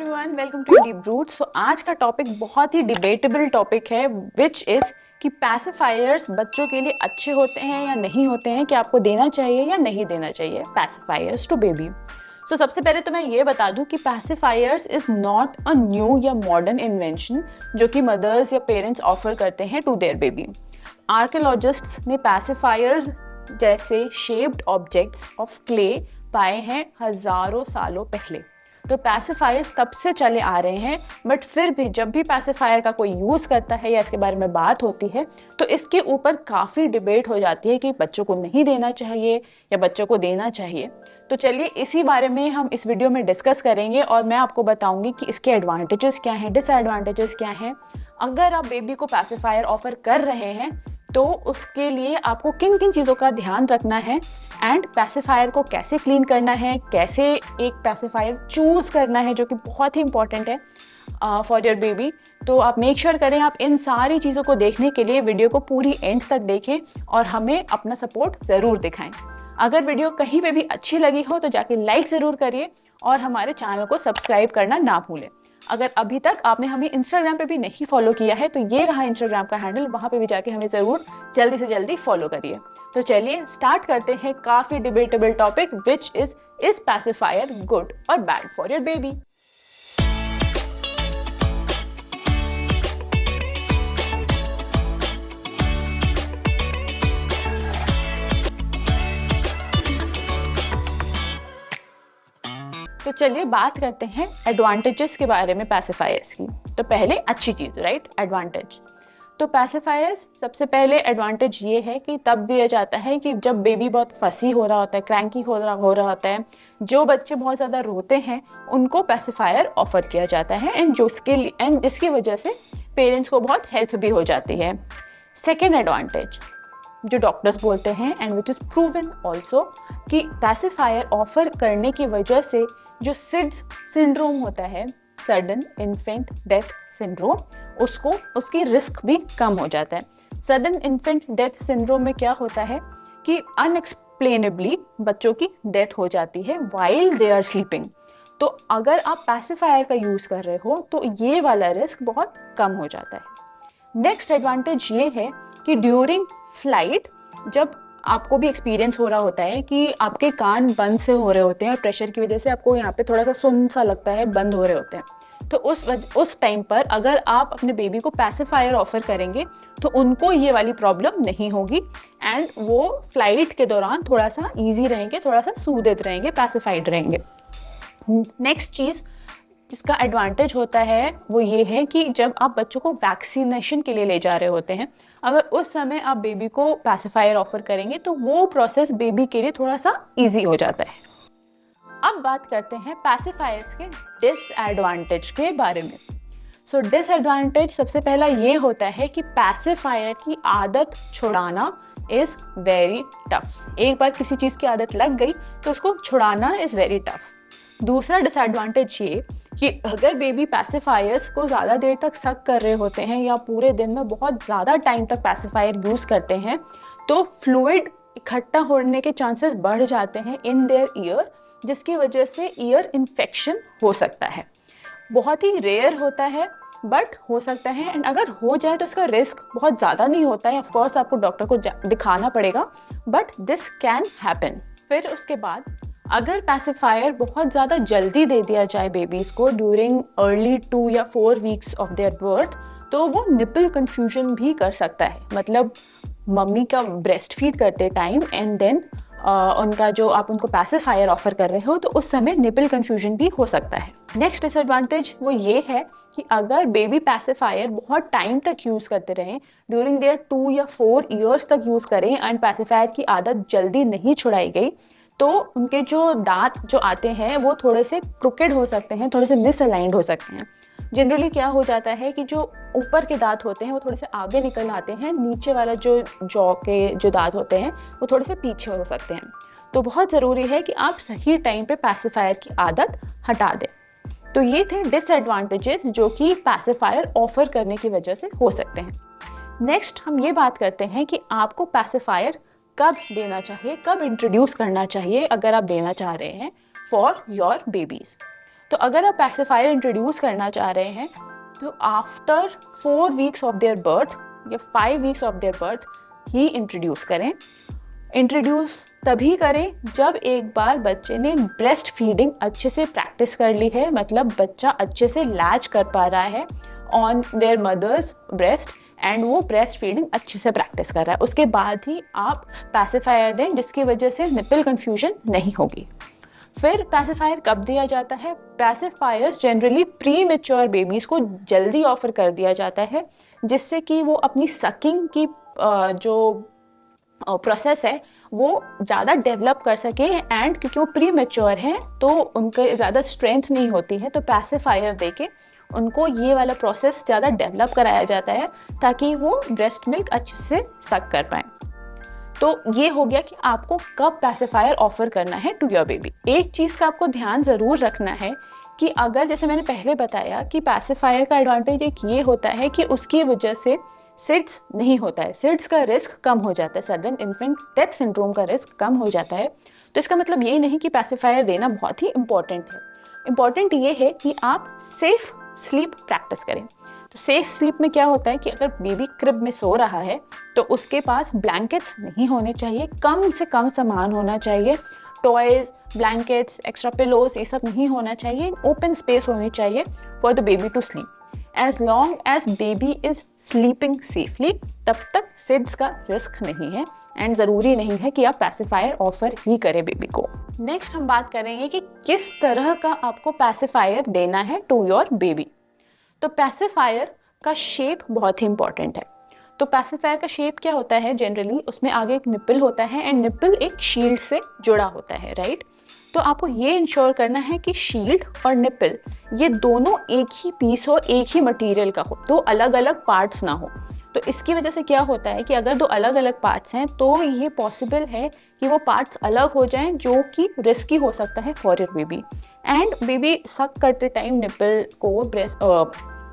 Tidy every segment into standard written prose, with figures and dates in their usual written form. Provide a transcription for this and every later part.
Everyone, welcome to deep root. So आज का topic बहुत ही डिबेटेबल टॉपिक है विच इज कि पैसिफायर्स बच्चों के लिए अच्छे होते हैं या नहीं होते हैं, कि आपको देना चाहिए या नहीं देना चाहिए पैसिफायर्स टू बेबी। सो सबसे पहले तो मैं ये बता दूं कि पैसिफायर्स इज नॉट अ न्यू या मॉडर्न इन्वेंशन जो कि मदर्स या पेरेंट्स ऑफर करते हैं टू देयर बेबी। आर्कियोलॉजिस्ट्स ने पैसिफायर्स जैसे शेप्ड ऑब्जेक्ट्स ऑफ क्ले पाए हैं हजारों सालों पहले। तो पैसिफायर्स तब से चले आ रहे हैं, बट फिर भी जब भी पैसिफायर का कोई यूज़ करता है या इसके बारे में बात होती है तो इसके ऊपर काफ़ी डिबेट हो जाती है कि बच्चों को नहीं देना चाहिए या बच्चों को देना चाहिए। तो चलिए इसी बारे में हम इस वीडियो में डिस्कस करेंगे और मैं आपको बताऊंगी कि इसके एडवांटेजेस क्या हैं, डिसएडवांटेजेस क्या हैं। अगर आप बेबी को पैसिफायर ऑफर कर रहे हैं तो उसके लिए आपको किन किन चीज़ों का ध्यान रखना है एंड पैसिफायर को कैसे क्लीन करना है, कैसे एक पैसिफायर चूज़ करना है जो कि बहुत ही इंपॉर्टेंट है फॉर योर बेबी। तो आप मेक श्योर करें आप इन सारी चीज़ों को देखने के लिए वीडियो को पूरी एंड तक देखें और हमें अपना सपोर्ट ज़रूर दिखाएं। अगर वीडियो कहीं पे भी अच्छी लगी हो तो जाके लाइक ज़रूर करिए और हमारे चैनल को सब्सक्राइब करना ना भूलें। अगर अभी तक आपने हमें इंस्टाग्राम पे भी नहीं फॉलो किया है तो ये रहा इंस्टाग्राम का हैंडल, वहाँ पे भी जाके हमें ज़रूर जल्दी से जल्दी फॉलो करिए। तो चलिए स्टार्ट करते हैं काफ़ी debatable topic which is pacifier good और बैड फॉर योर बेबी। तो चलिए बात करते हैं एडवांटेजेस के बारे में पैसिफायर्स की। तो पहले अच्छी चीज़, राइट, एडवांटेज। तो पैसिफायर्स सबसे पहले एडवांटेज ये है कि तब दिया जाता है कि जब बेबी बहुत फसी हो रहा होता है, क्रैंकी हो रहा होता है, जो बच्चे बहुत ज़्यादा रोते हैं उनको पैसिफायर ऑफर किया जाता है एंड जिसकी वजह से पेरेंट्स को बहुत हेल्प भी हो जाती है। सेकेंड एडवांटेज जो डॉक्टर्स बोलते हैं and which is proven also कि पैसिफायर ऑफर करने की वजह से जो सिड्स सिंड्रोम होता है, सडन इन्फेंट डेथ सिंड्रोम, उसकी रिस्क भी कम हो जाता है। सडन इन्फेंट डेथ सिंड्रोम में क्या होता है कि अनएक्सप्लेनेबली बच्चों की डेथ हो जाती है वाइल दे आर स्लीपिंग। तो अगर आप पैसिफायर का यूज़ कर रहे हो तो ये वाला रिस्क बहुत कम हो जाता है। नेक्स्ट एडवांटेज ये है कि ड्यूरिंग फ्लाइट जब आपको भी एक्सपीरियंस हो रहा होता है कि आपके कान बंद से हो रहे होते हैं और प्रेशर की वजह से आपको यहाँ पे थोड़ा सा सुन सा लगता है, बंद हो रहे होते हैं, तो उस टाइम पर अगर आप अपने बेबी को पैसिफायर ऑफर करेंगे तो उनको ये वाली प्रॉब्लम नहीं होगी एंड वो फ्लाइट के दौरान थोड़ा सा ईजी रहेंगे, थोड़ा सा सूदित रहेंगे, पैसिफाइड रहेंगे। नेक्स्ट चीज़ जिसका एडवांटेज होता है वो ये है कि जब आप बच्चों को वैक्सीनेशन के लिए ले जा रहे होते हैं, अगर उस समय आप बेबी को पैसिफायर ऑफर करेंगे तो वो प्रोसेस बेबी के लिए थोड़ा सा इजी हो जाता है। अब बात करते हैं पैसिफायर्स के डिसएडवांटेज के बारे में। सो डिसएडवांटेज सबसे पहला ये होता है कि पैसिफायर की आदत छुड़ाना इज़ वेरी टफ। एक बार किसी चीज़ की आदत लग गई तो उसको छुड़ाना इज़ वेरी टफ। दूसरा डिसएडवांटेज ये कि अगर बेबी पैसिफायर्स को ज़्यादा देर तक सक कर रहे होते हैं या पूरे दिन में बहुत ज़्यादा टाइम तक पैसिफायर यूज़ करते हैं तो फ्लूइड इकट्ठा होने के चांसेस बढ़ जाते हैं इन देयर ईयर, जिसकी वजह से ईयर इन्फेक्शन हो सकता है। बहुत ही रेयर होता है बट हो सकता है, एंड अगर हो जाए तो इसका रिस्क बहुत ज़्यादा नहीं होता है। ऑफकोर्स आपको डॉक्टर को दिखाना पड़ेगा बट दिस कैन हैपन। फिर उसके बाद अगर पैसिफायर बहुत ज़्यादा जल्दी दे दिया जाए बेबीज़ को ड्यूरिंग अर्ली 2 या 4 वीक्स ऑफ देयर बर्थ तो वो निपल कन्फ्यूजन भी कर सकता है। मतलब मम्मी का ब्रेस्ट फीड करते टाइम एंड देन उनका जो आप उनको पैसिफायर ऑफर कर रहे हो तो उस समय निपल कन्फ्यूजन भी हो सकता है। नेक्स्ट डिसएडवांटेज वो ये है कि अगर बेबी पैसिफायर बहुत टाइम तक यूज़ करते रहें, ड्यूरिंग देयर 2 या 4 ईयर्स तक यूज़ करें एंड पैसिफायर की आदत जल्दी नहीं छुड़ाई गई तो उनके जो दांत जो आते हैं वो थोड़े से क्रुकेड हो सकते हैं, थोड़े से मिसअलाइंड हो सकते हैं। जनरली क्या हो जाता है कि जो ऊपर के दांत होते हैं वो थोड़े से आगे निकल आते हैं, नीचे वाला जो जॉ के जो दांत होते हैं वो थोड़े से पीछे हो सकते हैं। तो बहुत ज़रूरी है कि आप सही टाइम पे पैसिफायर की आदत हटा दें। तो ये थे डिसएडवांटेजेस जो कि पैसिफायर ऑफर करने की वजह से हो सकते हैं। नेक्स्ट हम ये बात करते हैं कि आपको पैसिफायर कब देना चाहिए, कब इंट्रोड्यूस करना चाहिए अगर आप देना चाह रहे हैं फॉर योर बेबीज़। तो अगर आप पैसिफायर इंट्रोड्यूस करना चाह रहे हैं तो after 4 weeks of their birth या 5 weeks of their birth he introduce करें। इंट्रोड्यूस तभी करें जब एक बार बच्चे ने ब्रेस्ट फीडिंग अच्छे से प्रैक्टिस कर ली है, मतलब बच्चा अच्छे से लैच कर पा रहा है on their mothers breast and वो ब्रेस्ट फीडिंग अच्छे से प्रैक्टिस कर रहा है। उसके बाद ही आप पैसिफायर दें, जिसकी वजह से निपल कन्फ्यूजन नहीं होगी। फिर पैसिफायर कब दिया जाता है? Pacifier generally pre mature babies को जल्दी ऑफर कर दिया जाता है, जिससे कि वो अपनी सकिंग की जो प्रोसेस है वो ज़्यादा डेवलप कर सके, एंड क्योंकि वो प्री मेच्योर हैं तो उनके ज़्यादा स्ट्रेंथ नहीं होती है, तो पैसिफायर देके उनको ये वाला प्रोसेस ज़्यादा डेवलप कराया जाता है ताकि वो ब्रेस्ट मिल्क अच्छे से सक कर पाएँ। तो ये हो गया कि आपको कब पैसिफायर ऑफर करना है टू योर बेबी। एक चीज़ का आपको ध्यान ज़रूर रखना है कि अगर, जैसे मैंने पहले बताया कि पैसिफायर का एडवांटेज एक ये होता है कि उसकी वजह से सिड्स नहीं होता है, सिड्स का रिस्क कम हो जाता है, सडन इन्फेंट डेथ सिंड्रोम का रिस्क कम हो जाता है। तो इसका मतलब ये नहीं कि पैसिफायर देना बहुत ही इंपॉर्टेंट है। इंपॉर्टेंट ये है कि आप सेफ स्लीप प्रैक्टिस करें। तो सेफ स्लीप में क्या होता है कि अगर बेबी क्रिब में सो रहा है तो उसके पास ब्लैंकेट्स नहीं होने चाहिए, कम से कम सामान होना चाहिए, टॉयज, ब्लैंकेट्स, एक्स्ट्रा पिलोज, ये सब नहीं होना चाहिए। ओपन स्पेस होनी चाहिए for the baby to sleep. As long as baby is sleeping safely, तब तक सिड्स का रिस्क नहीं है, एंड ज़रूरी नहीं है कि आप पैसिफायर ऑफर ही करें बेबी को। नेक्स्ट हम बात करेंगे कि किस तरह का आपको पैसिफायर देना है टू योर बेबी। तो पैसिफायर का शेप बहुत ही इंपॉर्टेंट है। तो पैसिफायर का शेप क्या होता है? जनरली उसमें आगे एक निप्पल होता है एंड निप्पल एक शील्ड से जुड़ा होता है, राइट? तो आपको ये इंश्योर करना है कि शील्ड और निप्पल ये दोनों एक ही पीस हो, एक ही मटेरियल का हो, दो अलग अलग पार्ट्स ना हो। तो इसकी वजह से क्या होता है कि अगर दो अलग अलग पार्ट्स हैं तो ये पॉसिबल है कि वो पार्ट्स अलग हो जाएं, जो कि रिस्की हो सकता है for your baby. And baby सक करते टाइम निप्पल को,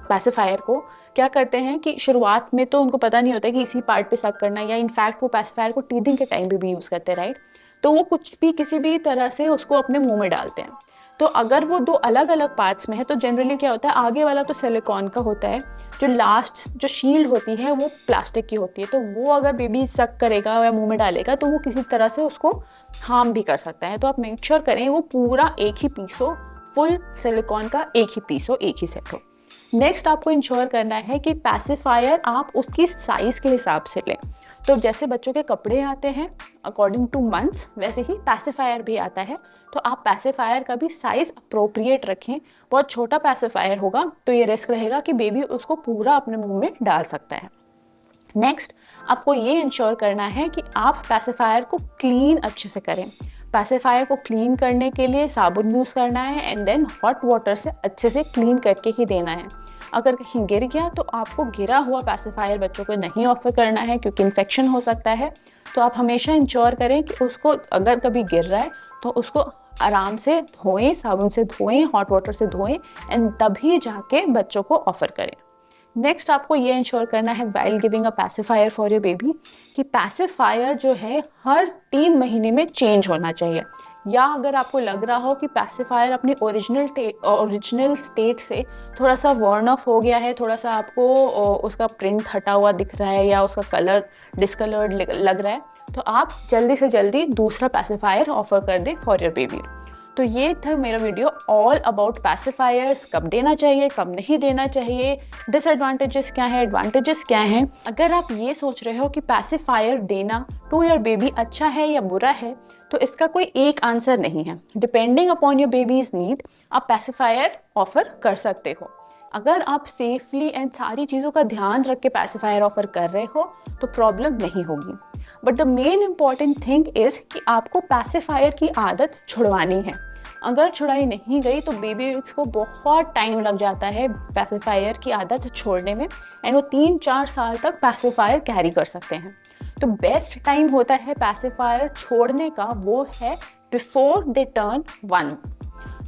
पैसिफायर को क्या करते हैं कि शुरुआत में तो उनको पता नहीं होता कि इसी पार्ट पे सक करना है, या इनफैक्ट वो पैसिफायर को टीथिंग के टाइम पे भी यूज़ करते हैं, राइट? तो वो कुछ भी किसी भी तरह से उसको अपने मुंह में डालते हैं। तो अगर वो दो अलग अलग पार्ट्स में है तो जनरली क्या होता है, आगे वाला तो सिलिकॉन का होता है, जो लास्ट जो शील्ड होती है वो प्लास्टिक की होती है। तो वो अगर बेबी सक करेगा या मुंह में डालेगा तो वो किसी तरह से उसको हार्म भी कर सकता है। तो आप मेक श्योर करें वो पूरा एक ही पीस हो, फुल सिलिकॉन का एक ही पीस हो, एक ही सेट हो। नेक्स्ट आपको इंश्योर करना है कि पैसिफायर आप उसकी साइज़ के हिसाब से लें। तो जैसे बच्चों के कपड़े आते हैं अकॉर्डिंग टू मंथ्स, वैसे ही पैसिफायर भी आता है। तो आप पैसिफायर का भी साइज़ अप्रोप्रिएट रखें। बहुत छोटा पैसिफायर होगा तो ये रिस्क रहेगा कि बेबी उसको पूरा अपने मुंह में डाल सकता है। नेक्स्ट आपको ये इंश्योर करना है कि आप पैसिफायर को क्लीन अच्छे से करें। पैसिफायर को क्लीन करने के लिए साबुन यूज़ करना है एंड देन हॉट वाटर से अच्छे से क्लीन करके ही देना है। अगर कहीं गिर गया तो आपको गिरा हुआ पैसिफायर बच्चों को नहीं ऑफर करना है, क्योंकि इन्फेक्शन हो सकता है। तो आप हमेशा इंश्योर करें कि उसको अगर कभी गिर रहा है तो उसको आराम से धोएं, साबुन से धोएं, हॉट वाटर से धोएं एंड तभी जाके बच्चों को ऑफर करें। नेक्स्ट आपको ये इंश्योर करना है while giving a pacifier for your baby कि पैसिफायर जो है हर 3 महीने में चेंज होना चाहिए। या अगर आपको लग रहा हो कि पैसिफायर अपनी ओरिजिनल स्टेट से थोड़ा सा वर्न ऑफ हो गया है, थोड़ा सा आपको उसका प्रिंट हटा हुआ दिख रहा है या उसका कलर डिसकलर्ड लग रहा है, तो आप जल्दी से जल्दी दूसरा पैसिफायर ऑफर कर दें फॉर योर बेबी। तो ये था मेरा वीडियो ऑल अबाउट पैसिफायर्स, कब देना चाहिए, कब नहीं देना चाहिए, डिसएडवांटेजेस क्या है, एडवांटेजेस क्या हैं। अगर आप ये सोच रहे हो कि पैसिफायर देना टू योर बेबी अच्छा है या बुरा है, तो इसका कोई एक आंसर नहीं है। Depending upon your babies need आप पैसिफायर ऑफर कर सकते हो। अगर आप सेफली एंड सारी चीज़ों का ध्यान रख के पैसिफायर ऑफर कर रहे हो तो प्रॉब्लम नहीं होगी। But the main important thing is कि आपको पैसिफायर की आदत छुड़वानी है। अगर छुड़ाई नहीं गई तो बेबीज को बहुत टाइम लग जाता है पैसिफायर की आदत छोड़ने में, एंड वो 3-4 साल तक पैसिफायर कैरी कर सकते हैं। तो बेस्ट टाइम होता है पैसिफायर छोड़ने का, वो है बिफोर दे टर्न 1।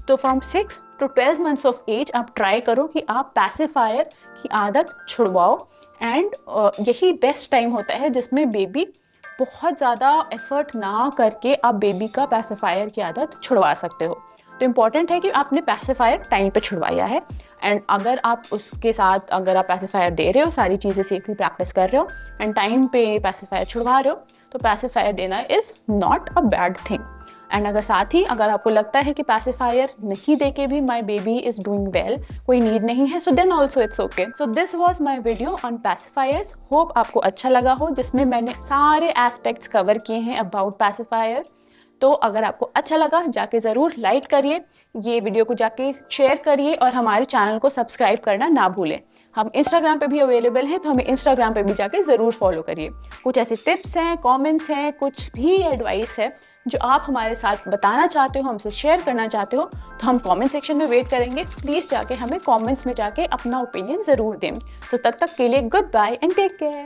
तो from 6 to 12 months of age आप ट्राई करो कि आप पैसिफायर की आदत छुड़वाओ, एंड यही बेस्ट टाइम होता है जिसमें बेबी बहुत ज़्यादा एफर्ट ना करके आप बेबी का पैसिफायर की आदत छुड़वा सकते हो। तो इम्पॉर्टेंट है कि आपने पैसिफायर टाइम पे छुड़वाया है। एंड अगर आप उसके साथ अगर आप पैसिफायर दे रहे हो, सारी चीज़ें सेफली प्रैक्टिस कर रहे हो एंड टाइम पे पैसिफायर छुड़वा रहे हो, तो पैसिफायर देना is not a bad thing. And अगर साथ ही अगर आपको लगता है कि पैसिफायर नहीं देके भी my baby is doing well, कोई नीड नहीं है, so then also it's okay. So this was my video on pacifiers. Hope आपको अच्छा लगा हो, जिसमें मैंने सारे एस्पेक्ट्स कवर किए हैं अबाउट पैसिफायर। तो अगर आपको अच्छा लगा, जाके ज़रूर लाइक करिए, ये वीडियो को जाके शेयर करिए और हमारे चैनल को सब्सक्राइब करना ना भूलें। हम इंस्टाग्राम पे भी अवेलेबल हैं, तो हमें इंस्टाग्राम पे भी जाके ज़रूर फॉलो करिए। कुछ ऐसे टिप्स हैं, कमेंट्स हैं, कुछ भी एडवाइस है जो आप हमारे साथ बताना चाहते हो, हमसे शेयर करना चाहते हो, तो हम कमेंट सेक्शन में वेट करेंगे। प्लीज़ जाके हमें कमेंट्स में जाके अपना ओपिनियन ज़रूर दें। तो तब तक के लिए goodbye and take care.